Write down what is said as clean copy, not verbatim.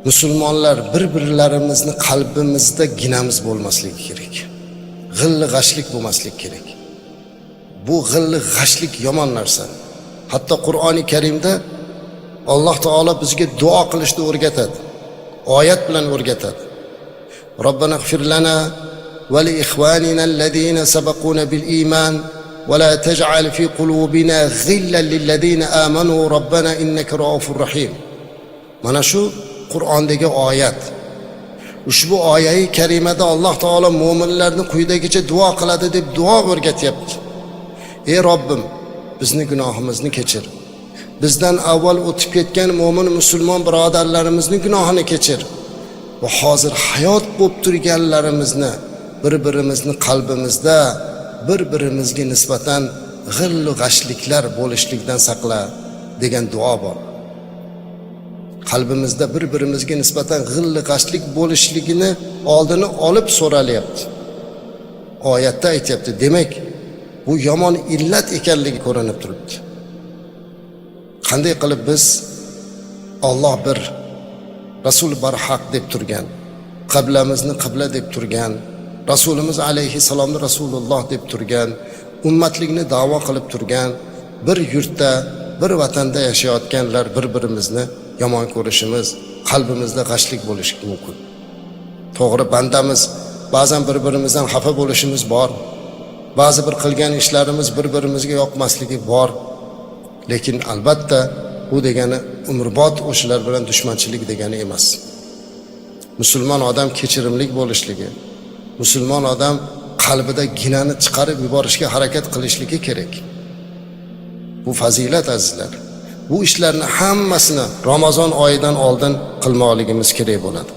musulmonlar bir-birlarimizni qalbimizda ginamiz bo'lmasligi kerak. G'illi g'ashlik bo'lmasligi kerak. Bu g'illi g'ashlik yomon narsa. Hatto Qur'oni Karimda Alloh taolo bizga duo qilishni o'rgatadi. Oyat bilan o'rgatadi. Robbana ighfir lana va li ikhwanina allazina sabaquna bil iman va la taj'al fi qulubina ghillan lil ladina amanu robbana innaka raufur rahim. Mana shu Qur'ondagi oyat. Ushbu oyat-i karimada Alloh taolo mu'minlarni quyidagicha duo qiladi deb duo o'rgatyapti. Ey Robbim, bizni gunohimizni kechir. Bizdan avval o'tib ketgan mu'min musulmon birodarlarimizni gunohini kechir. Va hozir hayot bo'lib turganlarimizni bir-birimizni qalbimizda bir-birimizga nisbatan g'illu g'ashliklar bo'lishlikdan saqla degan duo bor. Qalbimizda bir-birimizga nisbatan g'illi g'ashlik bo'lishligini oldini olib so'ralyapti. Oyatda aytibdi. Demak, bu yomon illat ekanligi ko'rinib turibdi. Qanday qilib biz Alloh bir, Rasul barhaq deb turgan, qiblamizni qibla deb turgan, Rasulimiz alayhissalomni Rasululloh deb turgan, ummatlikni da'vo qilib turgan bir yurtda, bir vatanda yashayotganlar bir-birimizni yomon ko'rishimiz, qalbimizda g'ashlik bo'lishi mumkin. To'g'ri, bandamiz ba'zan bir-birimizdan xafa bo'lishimiz bor. Ba'zi bir qilgan ishlarimiz bir-birimizga yoqmasligi bor. Lekin albatta bu degani umrbod o'shalar bilan dushmanchilik degani emas. Musulmon odam kechirimlik bo'lishligi, musulmon odam qalbida ginani chiqarib yuborishga harakat qilishligi kerak. Bu fazilat azizlar. Bu ishlarni hammasini Ramazon oyidan oldin qilmoqligimiz kerak bo'ladi.